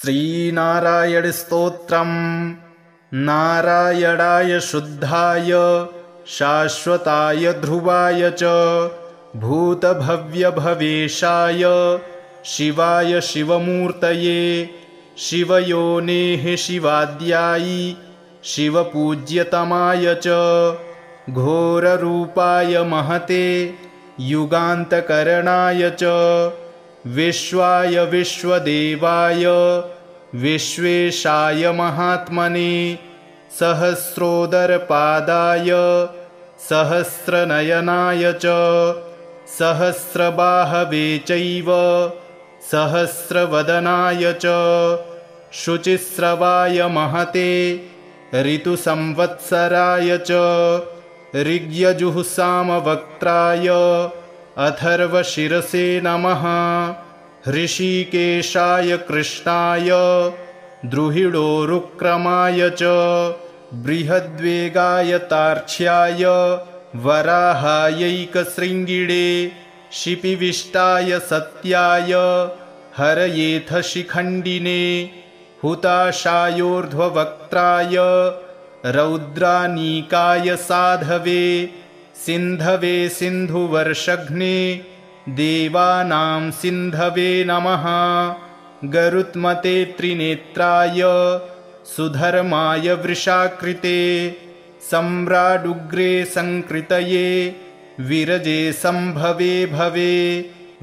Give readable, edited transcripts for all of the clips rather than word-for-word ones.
श्रीनारायणस्तोत्रम्। नारायणाय शुद्धाय शाश्वताय ध्रुवाय च भूतभव्यभवेशाय शिवाय शिवमूर्तये शिवयोनेः शिवाद्यायी शिवपूज्यतमाय च घोररूपाय महते युगान्तकरणाय च विश्वाय विश्वदेवाय विश्वेशाय महात्मने सहस्रोदरपादाय सहस्रनयनाय च सहस्रबाहवे चैव सहस्रवदनाय च शुचिस्रवाय महते ऋतुसंवत्सराय च ऋग्यजुःसामवक्त्राय अथर्वशिरसे नमः। हृषीकेशाय कृष्णाय द्रुहिडोरुक्रमाय च बृहद्वेगाय तार्क्ष्याय वराहायैकशृङ्गिणे शिपिविष्टाय सत्याय हरयेथ शिखण्डिने हुताशायोर्ध्ववक्त्राय रौद्रानीकाय साधवे सिन्धवे सिन्धुवर्षघ्ने देवानां सिन्धवे नमः। गरुत्मते त्रिनेत्राय सुधर्माय वृषाकृते सम्राडुग्रे संकृतये विरजे संभवे भवे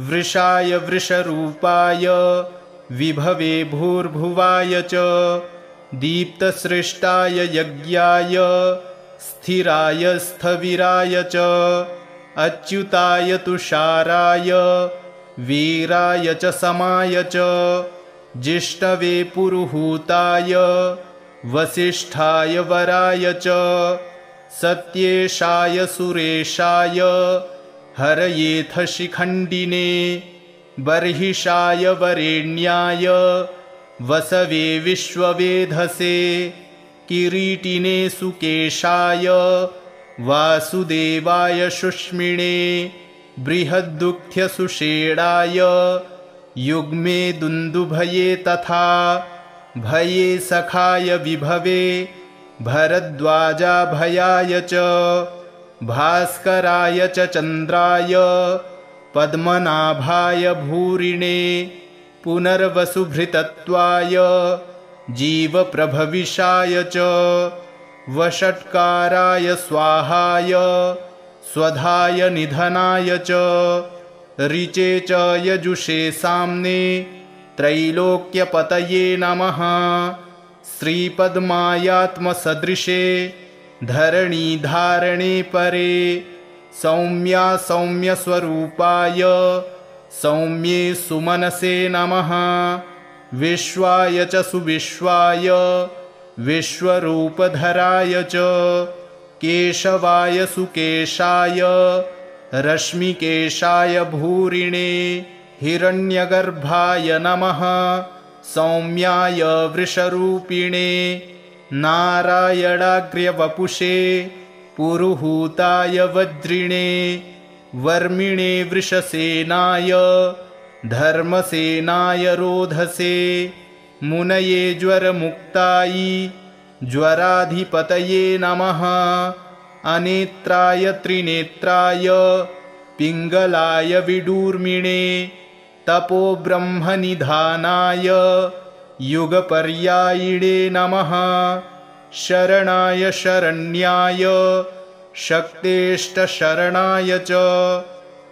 वृषाय वृषरूपाय विभवे भूर्भुवाय च दीप्तसृष्टाय यज्ञाय स्थिराय स्थविराय च अच्युताय तुषाराय वीराय च समाय च जिष्णवे पुरुहूताय वसिष्ठाय वराय च सत्येशाय सुरेशाय हरयेथ शिखण्डिने बर्हिषाय वरेण्याय वसवे विश्ववेधसे किरीटिने सुकेशाय वासुदेवाय शुष्मिणे बृहद्दुःख्यसुषेणाय युग्मे दुन्दुभये तथा भये सखाय विभवे भरद्वाजाभयाय च भास्कराय च चन्द्राय पद्मनाभाय भूरिणे पुनर्वसुभृतत्वाय जीवप्रभविषाय च वषट्काराय स्वाहाय स्वधाय निधनाय च ऋचे च यजुषे साम्ने त्रैलोक्यपतये नमः। श्रीपद्मायात्मसदृशे धरणीधारणे परे सौम्या सौम्यस्वरूपाय सौम्ये सुमनसे नमः। विश्वाय च सुविश्वाय विश्वरूपधराय च केशवाय सुकेशाय रश्मिकेशाय भूरिणे हिरण्यगर्भाय नमः। सौम्याय वृषरूपिणे नारायणाग्र्यवपुषे पुरुहूताय वज्रिणे वर्मिणे वृषसेनाय धर्मसेनाय रोधसे मुनये ज्वरमुक्तायै ज्वराधिपतये नमः। अनेत्राय त्रिनेत्राय पिङ्गलाय विडूर्मिणे तपोब्रह्मनिधानाय युगपर्यायिणे नमः। शरणाय शरण्याय शक्तेष्टशरणाय च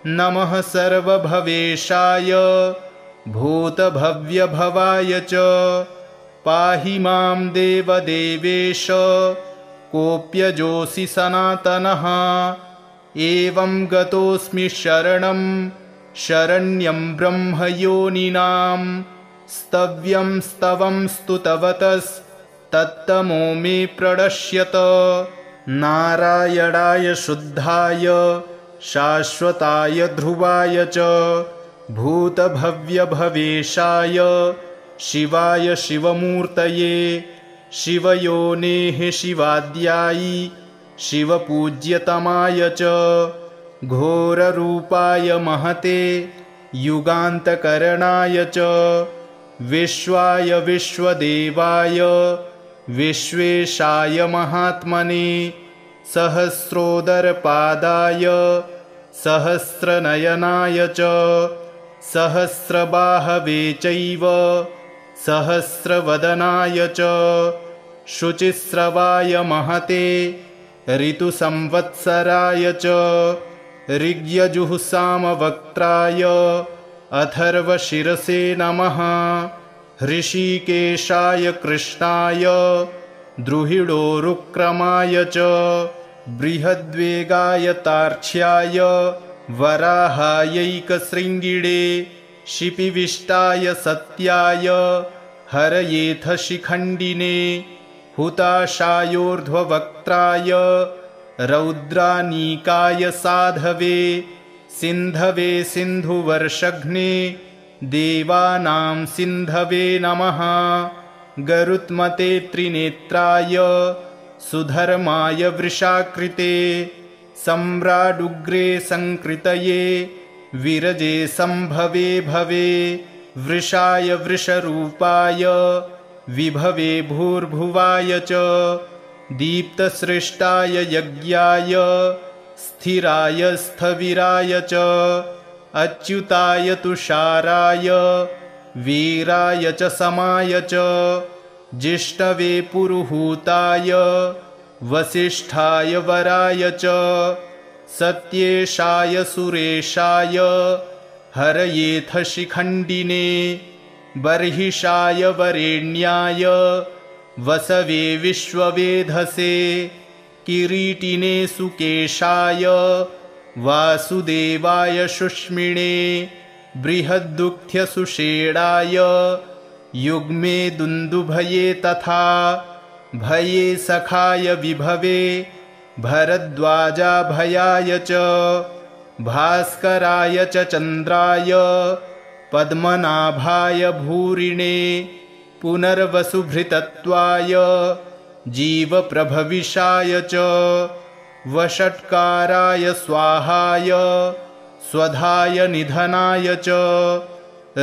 नमः। सर्वभवेशाय भूतभव्यभवाय च पाहि मां देवदेवेश कोऽप्यजोऽसि सनातनः। एवं गतोऽस्मि शरणं शरण्यं ब्रह्मयोनिनां स्तव्यं स्तवं स्तुतवतस्तत्तमो मे प्रणश्यत। नारायणाय शुद्धाय शाश्वताय ध्रुवाय च भूतभव्यभवेशाय शिवाय शिवमूर्तये शिवयोनेः शिवाद्यायी शिवपूज्यतमाय च घोररूपाय महते युगान्तकरणाय च विश्वाय विश्वदेवाय विश्वेशाय महात्मने सहस्रोदरपादाय सहस्रनयनाय च सहस्रबाहवे चैव सहस्रवदनाय च शुचिस्रवाय महते ऋतुसंवत्सराय च ऋग्यजुःसामवक्त्राय अथर्वशिरसे नमः। हृषीकेशाय कृष्णाय द्रुहिडोरुक्रमाय च बृहद्वेगाय तार्क्ष्याय वराहायैकशृङ्गिणे शिपिविष्टाय सत्याय हरयेथ शिखण्डिने हुताशायोर्ध्ववक्त्राय रौद्रानीकाय साधवे सिन्धवे सिन्धुवर्षघ्ने देवानां सिन्धवे नमः। गरुत्मते त्रिनेत्राय सुधर्माय वृषाकृते सम्राडुग्रे संकृतये विरजे संभवे भवे वृषाय वृषरूपाय विभवे भूर्भुवाय च दीप्तसृष्टाय यज्ञाय स्थिराय स्थविराय च अच्युताय तुषाराय वीराय च समाय च जिष्णवे पुरुहूताय वसिष्ठाय वराय च सत्येशाय सुरेशाय हरयेथ शिखण्डिने बर्हिषाय वरेण्याय वसवे विश्ववेधसे किरीटिने सुकेशाय वासुदेवाय शुष्मिणे बृहद्दुःख्यसुषेणाय युग्मे दुन्दुभये तथा भये सखाय विभवे भरद्वाजाभयाय च भास्कराय च चन्द्राय पद्मनाभाय भूरिणे पुनर्वसुभृतत्वाय जीवप्रभविषाय च वषट्काराय स्वाहाय स्वधाय निधनाय च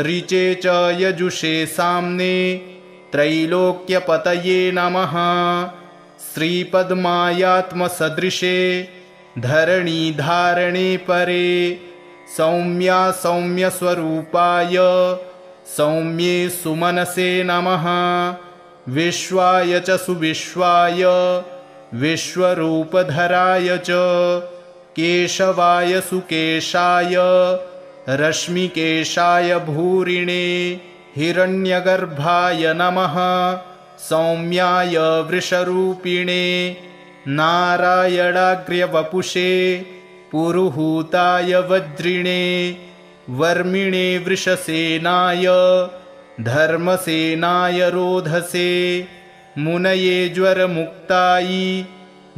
ऋचे च यजुषे साम्ने त्रैलोक्यपतये नमः। श्रीपद्मायात्मसदृशे धरणीधारणे परे सौम्या सौम्यस्वरूपाय सौम्ये सुमनसे नमः। विश्वाय च सुविश्वाय विश्वरूपधराय च केशवाय सुकेशाय रश्मिकेशाय भूरिणे हिरण्यगर्भाय नमः। सौम्याय वृषरूपिणे नारायणाग्र्यवपुषे पुरुहूताय वज्रिणे वर्मिणे वृषसेनाय धर्मसेनाय रोधसे मुनये ज्वरमुक्तायै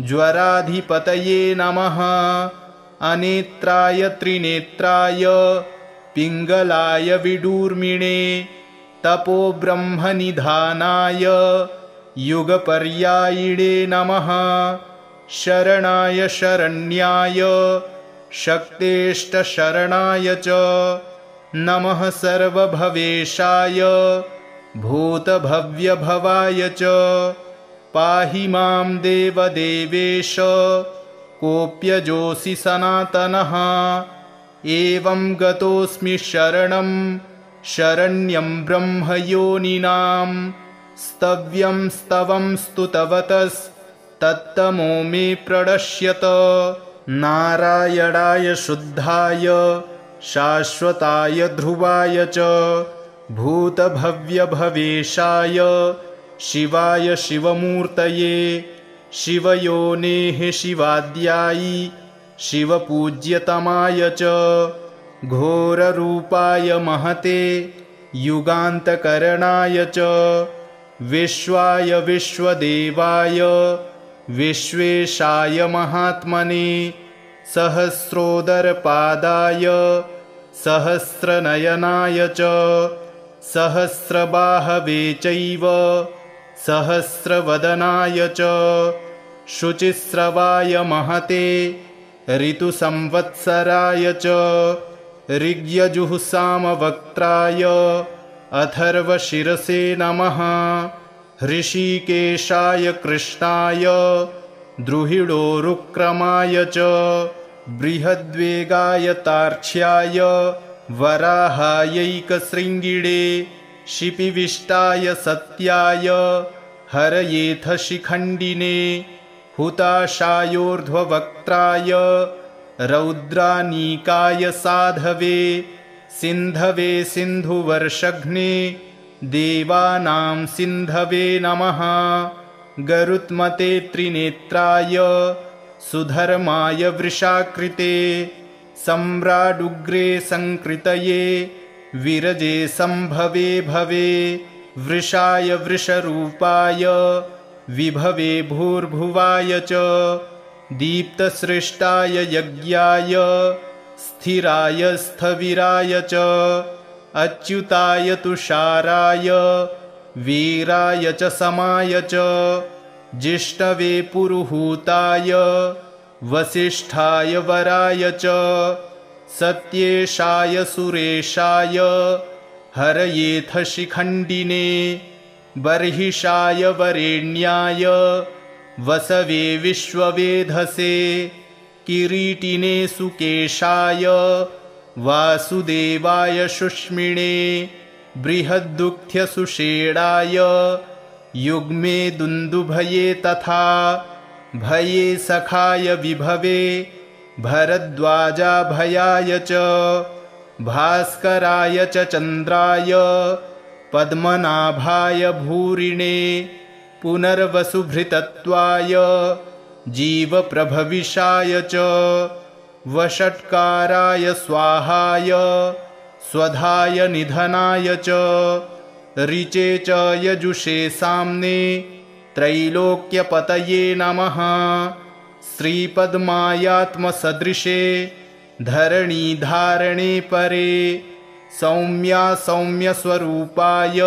ज्वराधिपतये नमः। अनेत्राय त्रिनेत्राय पिङ्गलाय विडूर्मिणे तपोब्रह्मनिधानाय युगपर्यायिणे नमः। शरणाय शरण्याय शक्तेष्टशरणाय च नमः। सर्वभवेशाय भूतभव्यभवाय च पाहि मां देवदेवेश कोऽप्यजोऽसि सनातनः। एवं गतोऽस्मि शरणं शरण्यं ब्रह्मयोनिनां स्तव्यं स्तवं स्तुतवतस्तत्तमो मे प्रणश्यत। नारायणाय शुद्धाय शाश्वताय ध्रुवाय च भूतभव्यभवेशाय शिवाय शिवमूर्तये शिवयोनेः शिवाद्यायी शिवपूज्यतमाय च घोररूपाय महते युगान्तकरणाय च विश्वाय विश्वदेवाय विश्वेशाय महात्मने सहस्रोदरपादाय सहस्रनयनाय च सहस्रबाहवे चैव सहस्रवदनाय च शुचिस्रवाय महते ऋतुसंवत्सराय च ऋग्यजुःसामवक्त्राय अथर्वशिरसे नमः। हृषीकेशाय कृष्णाय द्रुहिडोरुक्रमाय च बृहद्वेगाय तार्क्ष्याय वराहायैकशृङ्गिणे शिपिविष्टाय सत्याय हरयेथ शिखण्डिने हुताशायोर्ध्ववक्त्राय रौद्रानीकाय साधवे सिन्धवे सिन्धुवर्षघ्ने देवानां सिन्धवे नमः। गरुत्मते त्रिनेत्राय सुधर्माय वृषाकृते सम्राडुग्रे संकृतये विरजे संभवे भवे वृषाय वृषरूपाय विभवे भूर्भुवाय च दीप्तसृष्टाय यज्ञाय स्थिराय स्थविराय च अच्युताय तुषाराय वीराय च समाय च जिष्णवे पुरुहूताय वसिष्ठाय वराय च सत्येशाय सुरेशाय हरयेथ शिखण्डिने बर्हिषाय वरेण्याय वसवे विश्ववेधसे किरीटिने सुकेशाय वासुदेवाय शुष्मिणे बृहद्दुःख्यसुषेणाय युग्मे दुन्दुभये तथा भये सखाय विभवे भरद्वाजाभयाय च भास्कराय च चन्द्राय पद्मनाभाय भूरिणे पुनर्वसुभृतत्वाय जीवप्रभविषाय च वषट्काराय स्वाहाय स्वधाय निधनाय च ऋचे च यजुषे साम्ने त्रैलोक्यपतये नमः। श्रीपद्मायात्मसदृशे धरणीधारणे परे सौम्या सौम्यस्वरूपाय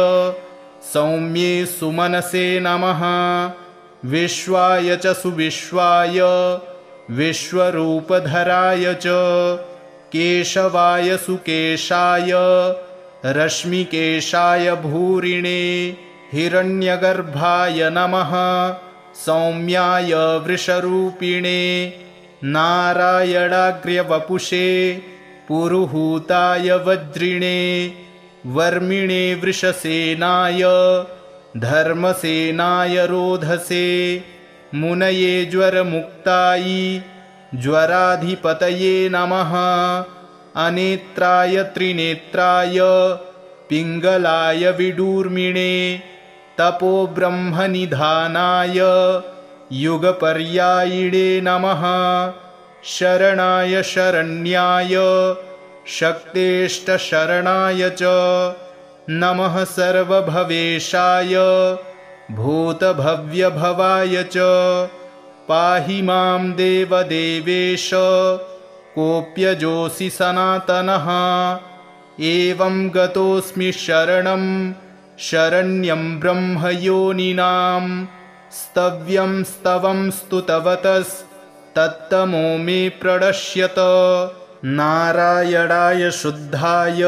सौम्ये सुमनसे नमः। विश्वाय च सुविश्वाय विश्वरूपधराय च केशवाय सुकेशाय रश्मिकेशाय भूरिणे हिरण्यगर्भाय नमः। सौम्याय वृषरूपिणे नारायणाग्र्यवपुषे पुरुहूताय वज्रिणे वर्मिणे वृषसेनाय धर्मसेनाय रोधसे मुनये ज्वरमुक्ताय ज्वराधिपतये नमः। अनेत्राय त्रिनेत्राय पिङ्गलाय विडूर्मिणे तपोब्रह्मनिधानाय युगपर्यायिणे नमः। शरणाय शरण्याय शक्तेष्टशरणाय च नमः। सर्वभवेशाय भूतभव्यभवाय च पाहि मां देवदेवेश कोऽप्यजोऽसि सनातनः। एवं गतोऽस्मि शरणं शरण्यं ब्रह्मयोनिनां स्तव्यं स्तवं स्तुतवतस्तत्तमो मे प्रणश्यत। नारायणाय शुद्धाय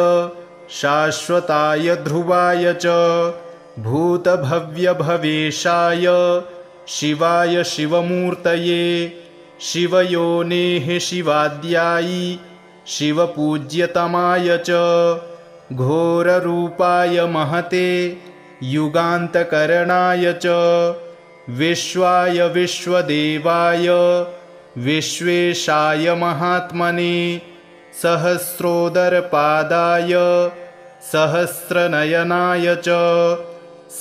शाश्वताय ध्रुवाय च भूतभव्यभवेशाय शिवाय शिवमूर्तये शिवयोनेः शिवाद्यायि शिवपूज्यतमाय च घोररूपाय महते युगान्तकरणाय च विश्वाय विश्वदेवाय विश्वेशाय महात्मने सहस्रोदरपादाय सहस्रनयनाय च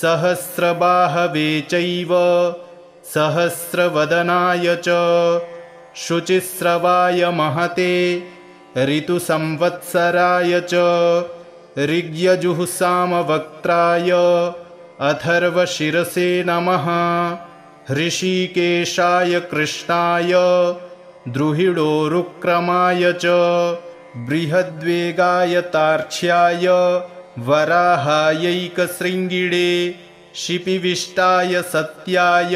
सहस्रबाहवे चैव सहस्रवदनाय च शुचिस्रवाय महते ऋतुसंवत्सराय च ऋग्यजुःसामवक्त्राय अथर्वशिरसे नमः। हृषीकेशाय कृष्णाय द्रुहिडोरुक्रमाय च बृहद्वेगाय तार्क्ष्याय वराहायैकशृङ्गिणे शिपिविष्टाय सत्याय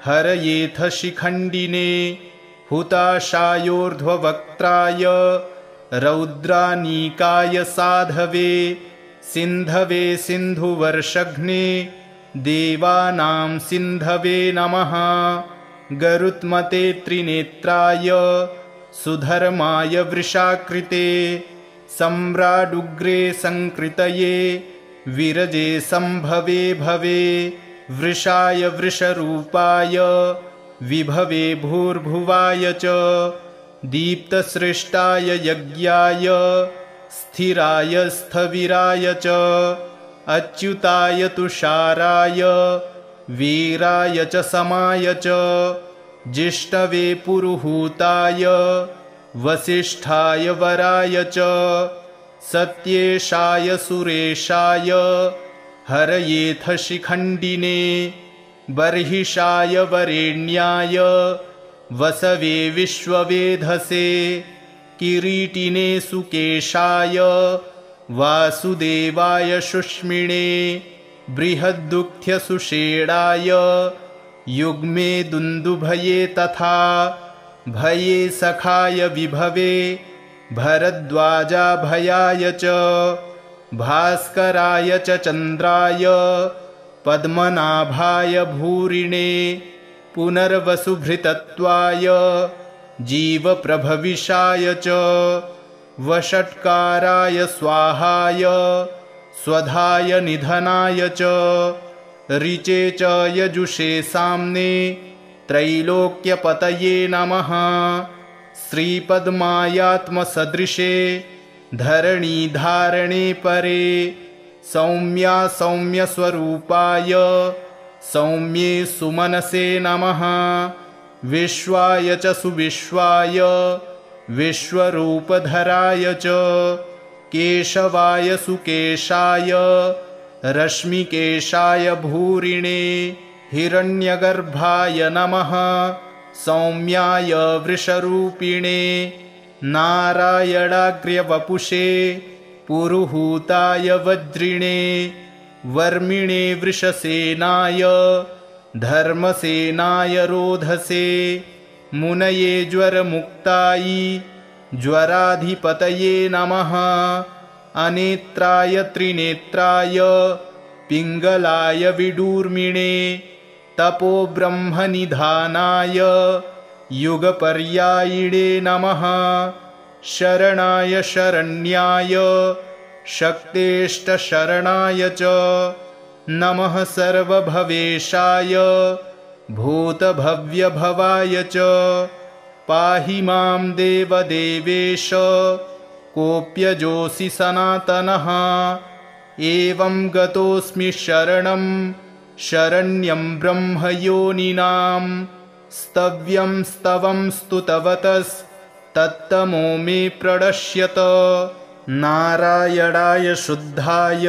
हरयेथ शिखण्डिने हुताशायोर्ध्ववक्त्राय रौद्रानीकाय साधवे सिन्धवे सिन्धुवर्षघ्ने देवानां सिन्धवे नमः। गरुत्मते त्रिनेत्राय सुधर्माय वृषाकृते सम्राडुग्रे संकृतये विरजे संभवे भवे। वृषाय वृषरूपाय विभवे भूर्भुवाय च दीप्तसृष्टाय यज्ञाय स्थिराय स्थविराय च अच्युताय तुषाराय वीराय च समाय च जिष्णवे पुरुहूताय वसिष्ठाय वराय च सत्येशाय सुरेशाय हरयेथ शिखण्डिने बर्हिषाय वरेण्याय वसवे विश्ववेधसे किरीटिने सुकेशाय वासुदेवाय शुष्मिणे बृहद्दुःख्यसुषेणाय युग्मे दुन्दुभये तथा भये सखाय विभवे भरद्वाजाभयाय च भास्कराय च चन्द्राय पद्मनाभाय भूरिणे पुनर्वसुभृतत्वाय जीवप्रभविषाय च वषट्काराय स्वाहाय स्वधाय निधनाय च ऋचे च यजुषे साम्ने त्रैलोक्यपतये नमः। श्रीपद्मायात्मसदृशे धरणीधारणे परे सौम्या सौम्यस्वरूपाय सौम्ये सुमनसे नमः। विश्वाय च सुविश्वाय विश्वरूपधराय च केशवाय सुकेशाय रश्मिकेशाय भूरिणे हिरण्यगर्भाय नमः। सौम्याय वृषरूपिणे नारायणाग्र्यवपुषे पुरुहूताय वज्रिणे वर्मिणे वृषसेनाय धर्मसेनाय रोधसे मुनये ज्वरमुक्तायै ज्वराधिपतये नमः। अनेत्राय त्रिनेत्राय पिङ्गलाय विडूर्मिणे तपोब्रह्मनिधानाय युगपर्यायिणे नमः। शरणाय शरण्याय शक्तेष्टशरणाय च नमः। सर्वभवेशाय भूतभव्यभवाय च पाहि मां देवदेवेश कोऽप्यजोऽसि सनातनः। एवं गतोऽस्मि शरणं शरण्यं ब्रह्मयोनिनां स्तव्यं स्तवं स्तुतवतस्तत्तमो मे प्रणश्यत। नारायणाय शुद्धाय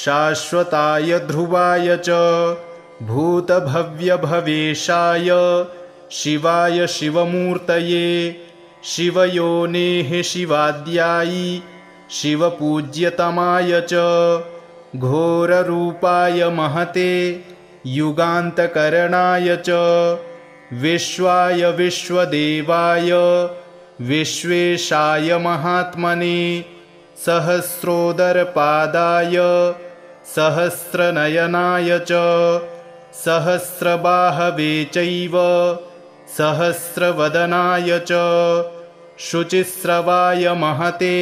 शाश्वताय ध्रुवाय च भूतभव्यभवेशाय शिवाय शिवमूर्तये शिवयोनेः शिवाद्यायि शिवपूज्यतमाय च घोररूपाय महते युगान्तकरणाय च विश्वाय विश्वदेवाय विश्वेशाय महात्मने सहस्रोदरपादाय सहस्रनयनाय च सहस्रबाहवे चैव सहस्रवदनाय च शुचिस्रवाय महते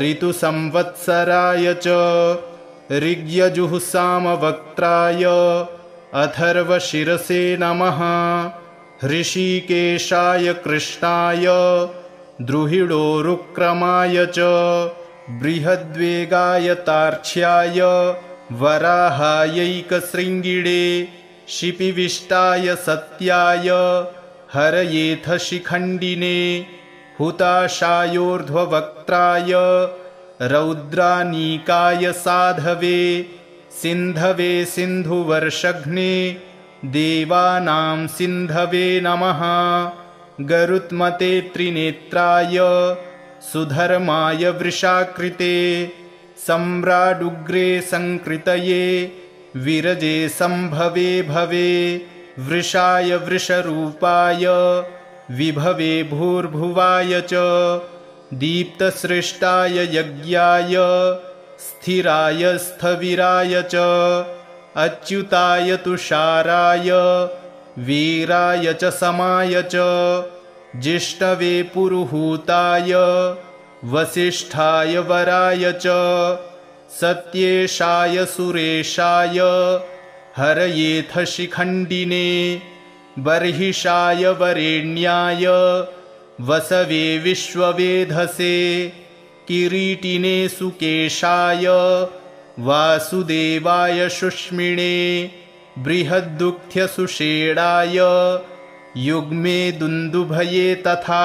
ऋतुसंवत्सराय च ऋग्यजुःसामवक्त्राय अथर्वशिरसे नमः। हृषीकेशाय कृष्णाय द्रुहिणोरुक्रमाय च बृहद्वेगाय तार्क्ष्याय वराहायैकशृङ्गिणे शिपिविष्टाय सत्याय हरयेथ शिखण्डिने हुताशायोर्ध्ववक्त्राय रौद्रानीकाय साधवे सिन्धवे सिन्धुवर्षघ्ने देवानां सिन्धवे नमः। गरुत्मते त्रिनेत्राय सुधर्माय वृषाकृते सम्राडुग्रे संकृतये विरजे संभवे भवे। वृषाय वृषरूपाय विभवे भूर्भुवाय च दीप्तसृष्टाय यज्ञाय स्थिराय स्थविराय च अच्युताय तुषाराय वीराय च समाय च जिष्णवे पुरुहूताय वसिष्ठाय वराय च सत्येशाय सुरेशाय हरयेथ शिखण्डिने बर्हिषाय वरेण्याय वसवे विश्ववेधसे किरीटिने सुकेशाय वासुदेवाय शुष्मिणे बृहद्दुःख्यसुषेणाय युग्मे दुन्दुभये तथा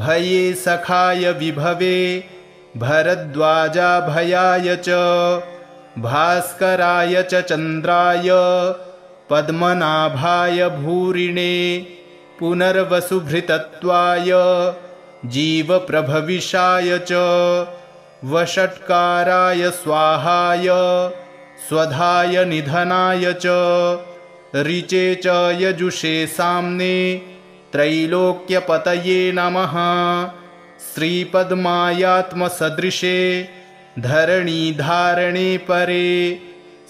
भये सखाय विभवे भरद्वाजाभयाय च भास्कराय च चन्द्राय पद्मनाभाय भूरिणे पुनर्वसुभृतत्वाय जीवप्रभविषाय च वषट्काराय स्वाहाय स्वधाय निधनाय च ऋचे च यजुषे साम्ने त्रैलोक्यपतये नमः श्रीपद्मायात्मसदृशे धरणीधारणे परे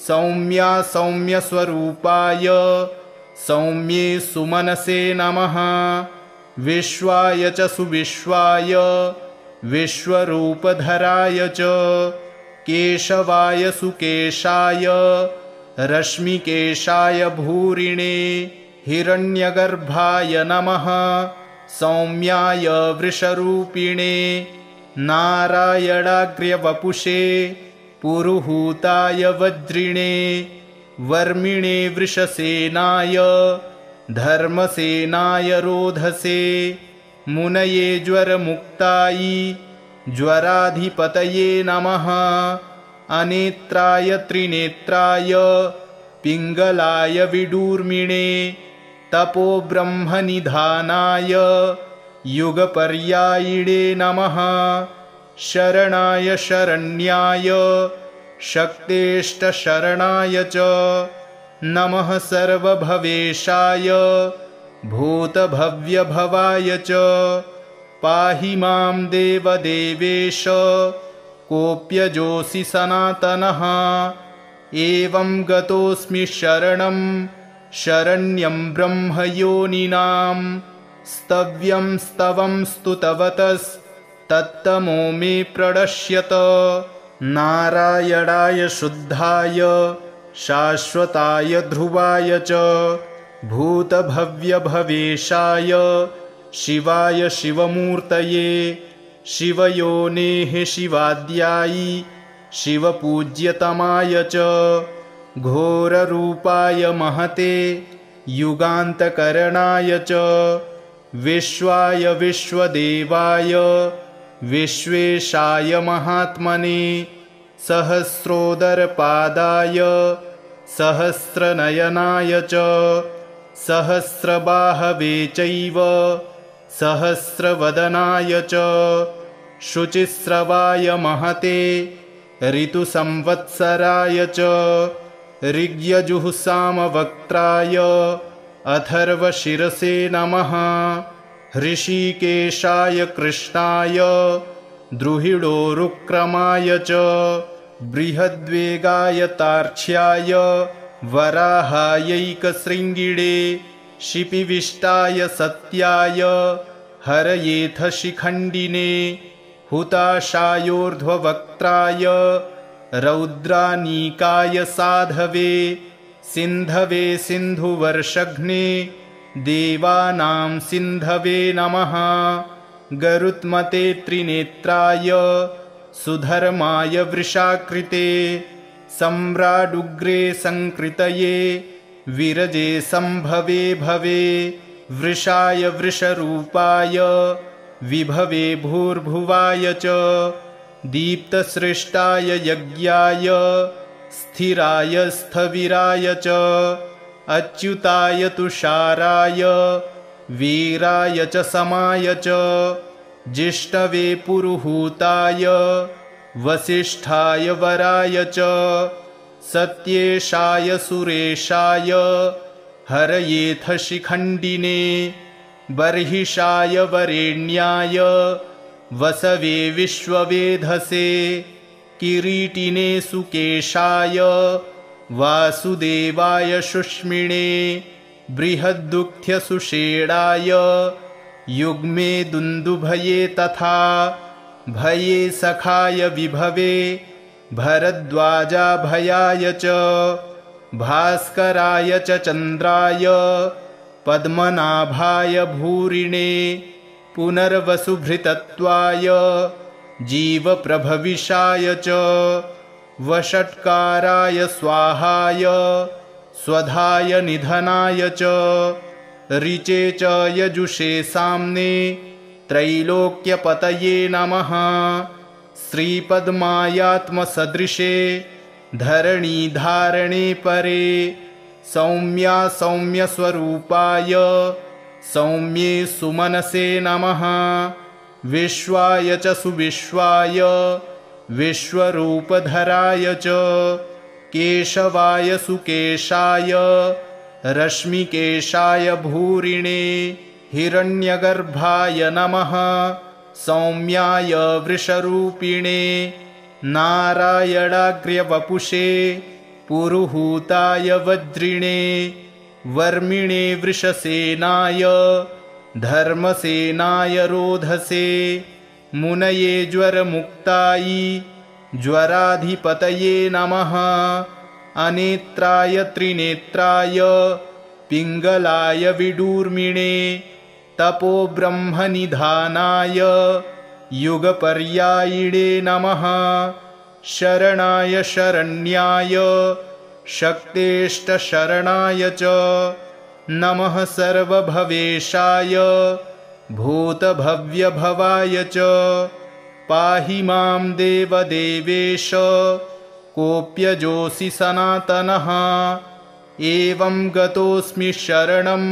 सौम्या सौम्यस्वरूपाय सौम्ये सुमनसे नमः विश्वाय च सुविश्वाय विश्वरूपधराय च केशवाय सुकेशाय रश्मिकेशाय भूरिणे हिरण्यगर्भाय नमः सौम्याय वृषरूपिणे नारायणाग्र्यवपुषे पुरुहूताय वज्रिणे वर्मिणे वृषसेनाय धर्मसेनाय रोधसे मुनये ज्वरमुक्ताय ज्वराधिपतये नमः अनेत्राय त्रिनेत्राय पिङ्गलाय विडूर्मिणे तपोब्रह्मनिधानाय युगपर्यायिणे नमः शरणाय शरण्याय शक्तेष्टशरणाय च नमः सर्वभवेशाय भूतभव्यभवाय च पाहि मां देवदेवेश कोऽप्यजोऽसि सनातनः एवं गतोऽस्मि शरणं शरण्यं ब्रह्मयोनिनां स्तव्यं स्तवं स्तुतवतस्तत्तमो मे प्रणश्यत नारायणाय शुद्धाय शाश्वताय ध्रुवाय च भूतभव्यभवेशाय शिवाय शिवमूर्तये शिवयोनेः शिवाद्यायि शिवपूज्यतमाय च घोररूपाय महते युगान्तकरणाय च विश्वाय विश्वदेवाय विश्वेशाय महात्मने सहस्रोदरपादाय सहस्रनयनाय च सहस्रबाहवे चैव सहस्रवदनाय च शुचिस्रवाय महते ऋतुसंवत्सराय च ऋग्यजुःसामवक्त्राय अथर्वशिरसे नमः हृषीकेशाय कृष्णाय द्रुहिडोरुक्रमाय च बृहद्वेगाय तार्क्ष्याय वराहायैकशृङ्गिणे शिपिविष्टाय सत्याय हरयेथ शिखण्डिने हुताशायोर्ध्ववक्त्राय रौद्रानीकाय साधवे सिन्धवे सिन्धुवर्षघ्ने देवानां सिन्धवे नमः गरुत्मते त्रिनेत्राय सुधर्माय वृषाकृते सम्राडुग्रे संकृतये विरजे संभवे भवे वृषाय वृषरूपाय विभवे भूर्भुवाय च दीप्तसृष्टाय यज्ञाय स्थिराय स्थविराय च अच्युताय तुषाराय वीराय च समाय च जिष्णवे पुरुहूताय वसिष्ठाय वराय च सत्येशाय सुरेशाय हरयेथ शिखण्डिने बर्हिषाय वरेण्याय वसवे विश्ववेधसे किरीटिने सुकेशाय वासुदेवाय शुष्मिणे बृहद्दुःख्यसुषेणाय युग्मे दुन्दुभये तथा भये सखाय विभवे भरद्वाजाभयाय च भास्कराय च चन्द्राय पद्मनाभाय भूरिणे पुनर्वसुभृतत्वाय जीवप्रभविषाय च वषट्काराय स्वाहाय स्वधाय निधनाय च ऋचे च यजुषे साम्ने त्रैलोक्यपतये नमः श्रीपद्मायात्मसदृशे धरणीधारणे परे सौम्या सौम्यस्वरूपाय सौम्ये सुमनसे नमः विश्वाय च सुविश्वाय विश्वरूपधराय च केशवाय सुकेशाय रश्मिकेशाय भूरिणे हिरण्यगर्भाय नमः सौम्याय वृषरूपिणे नारायणाग्र्यवपुषे पुरुहूताय वज्रिणे वर्मिणे वृषसेनाय धर्मसेनाय रोधसे मुनये ज्वरमुक्तायै ज्वराधिपतये नमः अनेत्राय त्रिनेत्राय पिङ्गलाय विडूर्मिणे तपोब्रह्मनिधानाय युगपर्यायिणे नमः शरणाय शरण्याय शक्तेष्टशरणाय च नमः सर्वभवेशाय भूतभव्यभवाय च पाहि मां देवदेवेश कोऽप्यजोऽसि सनातनः एवं गतोऽस्मि शरणं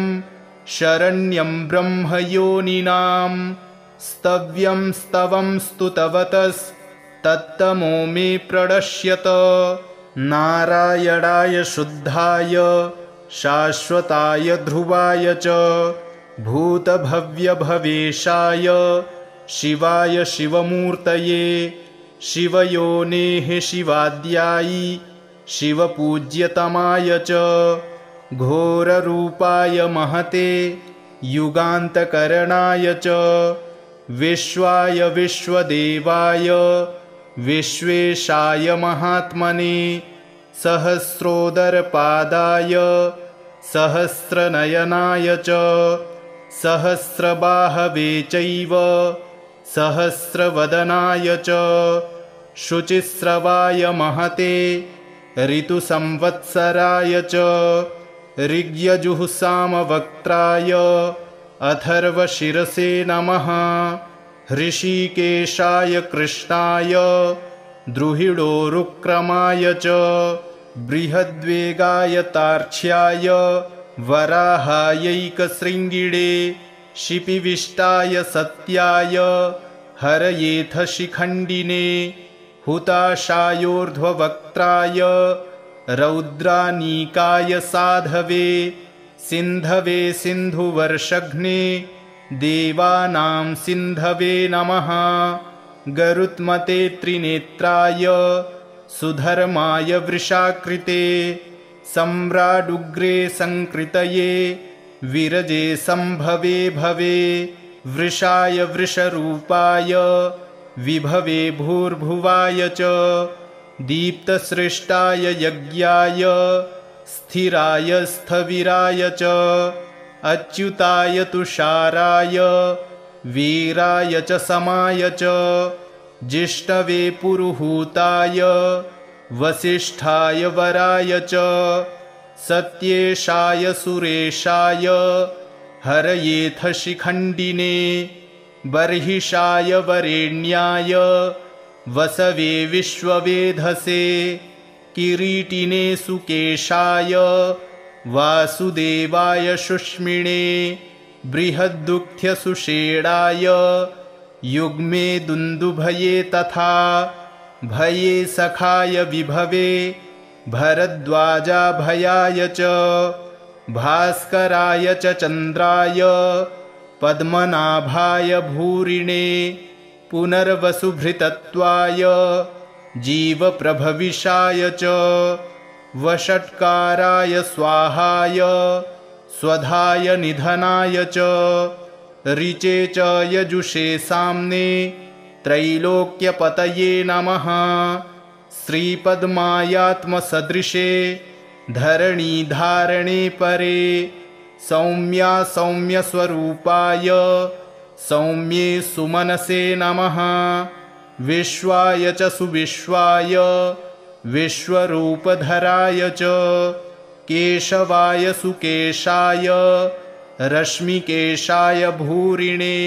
शरण्यं ब्रह्मयोनिनां स्तव्यं स्तवं स्तुतवतस्तत्तमो मे प्रणश्यत नारायणाय शुद्धाय शाश्वताय ध्रुवाय च भूतभव्यभवेशाय शिवाय शिवमूर्तये शिवयोनेः शिवाद्यायि शिवपूज्यतमाय च घोररूपाय महते युगान्तकरणाय च विश्वाय विश्वदेवाय विश्वेशाय महात्मने सहस्रोदरपादाय सहस्रनयनाय च सहस्रबाहवे चैव सहस्रवदनाय च शुचिस्रवाय महते ऋतुसंवत्सराय च ऋग्यजुःसामवक्त्राय अथर्वशिरसे नमः हृषीकेशाय कृष्णाय द्रुहिडोरुक्रमाय च बृहद्वेगाय तार्क्ष्याय वराहायैकशृङ्गिणे शिपिविष्टाय सत्याय हरयेथ शिखण्डिने हुताशायोर्ध्ववक्त्राय रौद्रानीकाय साधवे सिन्धवे सिन्धुवर्षघ्ने देवानां सिन्धवे नमः गरुत्मते त्रिनेत्राय सुधर्माय वृषाकृते सम्राडुग्रे संकृतये विरजे संभवे भवे वृषाय वृषरूपाय विभवे भूर्भुवाय च दीप्तसृष्टाय यज्ञाय स्थिराय स्थविराय च अच्युताय तुषाराय वीराय च समाय च जिष्णवे पुरुहूताय वसिष्ठाय वराय च सत्येशाय सुरेशाय हरयेथ शिखण्डिने बर्हिषाय वरेण्याय वसवे विश्ववेधसे किरीटिने सुकेशाय वासुदेवाय शुष्मिणे बृहद्दुःख्यसुषेणाय युग्मे दुन्दुभये तथा भये सखाय विभवे भरद्वाजाभयाय च भास्कराय च चन्द्राय पद्मनाभाय भूरिणे पुनर्वसुभृतत्वाय जीवप्रभविषाय च वषट्काराय स्वाहाय स्वधाय निधनाय च ऋचे च यजुषे साम्ने त्रैलोक्यपतये नमः। श्रीपद्मायात्मसदृशे धरणीधारणे परे सौम्या सौम्यस्वरूपाय सौम्ये सुमनसे नमः। विश्वाय च सुविश्वाय विश्वरूपधराय च केशवाय सुकेशाय रश्मिकेशाय भूरिणे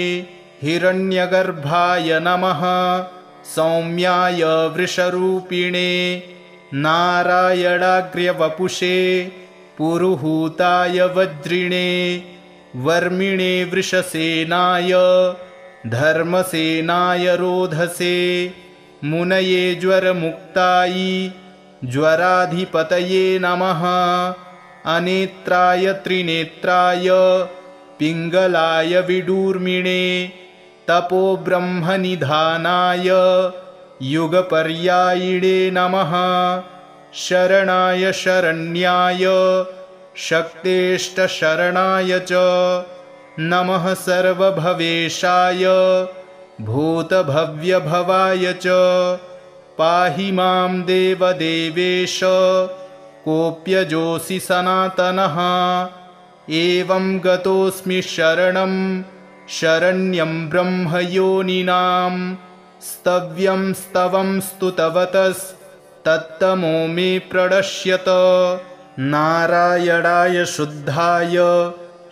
हिरण्यगर्भाय नमः। सौम्याय वृषरूपिणे नारायणाग्र्यवपुषे पुरुहूताय वज्रिणे वर्मिणे वृषसेनाय धर्मसेनाय रोधसे मुनये ज्वरमुक्तायै ज्वराधिपतये नमः। अनेत्राय त्रिनेत्राय पिङ्गलाय विडूर्मिणे तपोब्रह्मनिधानाय युगपर्यायिणे नमः। शरणाय शरण्याय शक्तेष्टशरणाय च नमः। सर्वभवेशाय भूतभव्यभवाय च पाहि मां देवदेवेश कोऽप्यजोऽसि सनातनः। एवं गतोऽस्मि शरणं शरण्यं ब्रह्मयोनिनां स्तव्यं स्तवं स्तुतवतस्तत्तमो मे प्रणश्यत। नारायणाय शुद्धाय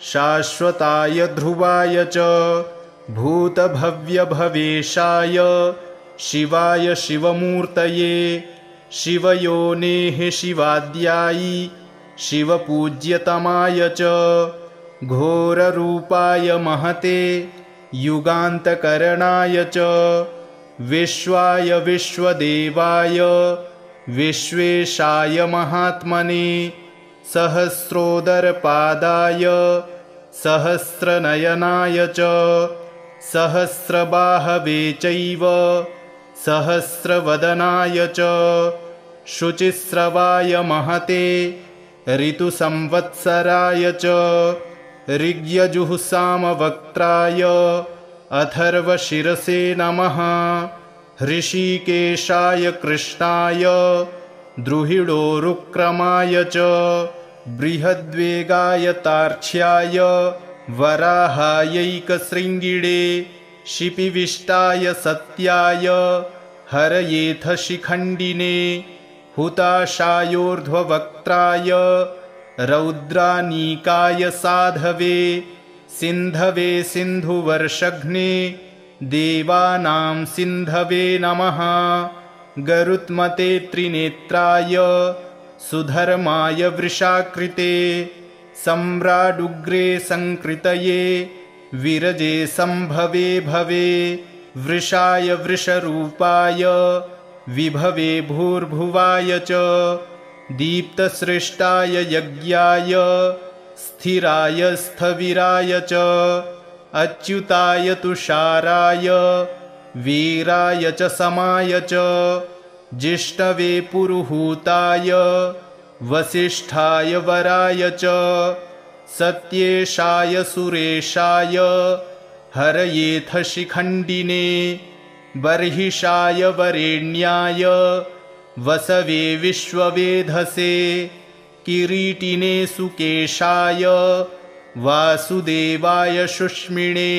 शाश्वताय ध्रुवाय च भूतभव्यभवेशाय शिवाय शिवमूर्तये शिवयोनेः शिवाद्यायि शिवपूज्यतमाय च घोररूपाय महते युगान्तकरणाय च विश्वाय विश्वदेवाय विश्वेशाय महात्मने सहस्रोदरपादाय सहस्रनयनाय च सहस्रबाहवे चैव सहस्रवदनाय च शुचिस्रवाय महते ऋतुसंवत्सराय च ऋग्यजुःसामवक्त्राय अथर्वशिरसे नमः। हृषीकेशाय कृष्णाय द्रुहिडोरुक्रमाय च बृहद्वेगाय तार्क्ष्याय वराहायैकशृङ्गिणे शिपिविष्टाय सत्याय हरयेथ शिखण्डिने हुताशायोर्ध्ववक्त्राय रौद्रानीकाय साधवे सिन्धवे सिन्धुवर्षघ्ने देवानां सिन्धवे नमः। गरुत्मते त्रिनेत्राय सुधर्माय वृषाकृते सम्राडुग्रे संकृतये विरजे संभवे भवे वृषाय वृषरूपाय विभवे भूर्भुवाय च दीप्तसृष्टाय यज्ञाय स्थिराय स्थविराय च अच्युताय तुषाराय वीराय च समाय च जिष्णवे पुरुहूताय वसिष्ठाय वराय च सत्येशाय सुरेशाय हरयेथ शिखण्डिने बर्हिषाय वरेण्याय वसवे विश्ववेधसे किरीटिने सुकेशाय वासुदेवाय शुष्मिणे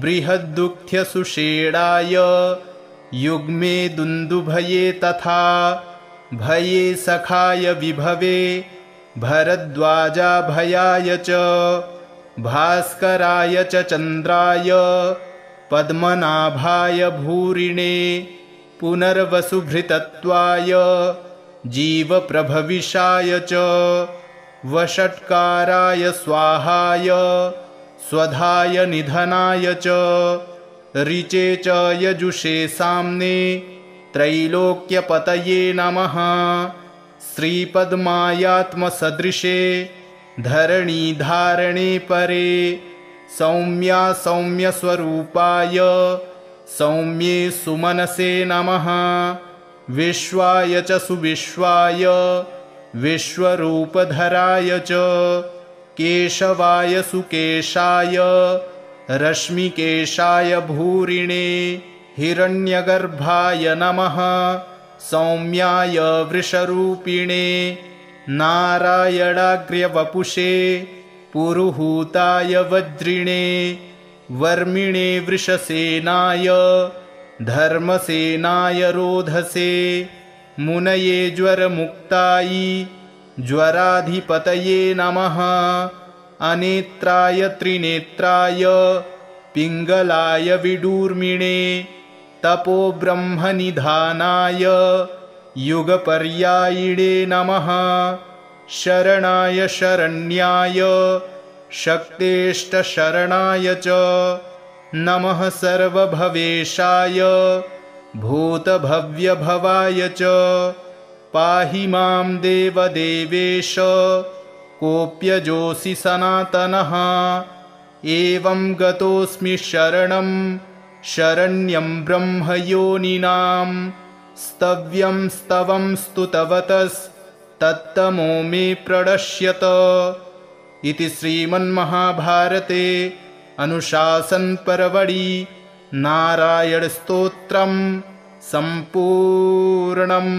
बृहद्दुःख्यसुषेणाय युग्मे दुन्दुभये तथा भये सखाय विभवे भरद्वाजाभयाय च भास्कराय च चन्द्राय पद्मनाभाय भूरिणे पुनर्वसुभृतत्वाय जीवप्रभविषाय च वषट्काराय स्वाहाय स्वधाय निधनाय च ऋचे च यजुषे साम्ने त्रैलोक्यपतये नमः। श्रीपद्मायात्मसदृशे धरणीधारणे परे सौम्या सौम्यस्वरूपाय सौम्ये सुमनसे नमः। विश्वाय च सुविश्वाय विश्वरूपधराय च केशवाय सुकेशाय रश्मिकेशाय भूरिणे हिरण्यगर्भाय नमः सौम्याय वृषरूपिणे नारायणाग्र्यवपुषे पुरुहूताय वज्रिणे वर्मिणे वृषसेनाय धर्मसेनाय रोधसे मुनये ज्वरमुक्ताय ज्वराधिपतये नमः अनेत्राय त्रिनेत्राय पिङ्गलाय विडूर्मिणे तपोब्रह्मनिधानाय युगपर्यायिणे नमः शरणाय शरण्याय शक्तेष्टशरणाय च नमः सर्वभवेशाय भूतभव्यभवाय च पाहि मां देवदेवेश कोऽप्यजोऽसि सनातनः एवं गतोऽस्मि शरणं शरण्यं ब्रह्मयोनिनां स्तव्यं स्तवं स्तुतवतस्तत्तमो मे प्रणश्यत इति श्रीमन्महाभारते अनुशासनपर्वणि नारायणस्तोत्रं सम्पूर्णम्।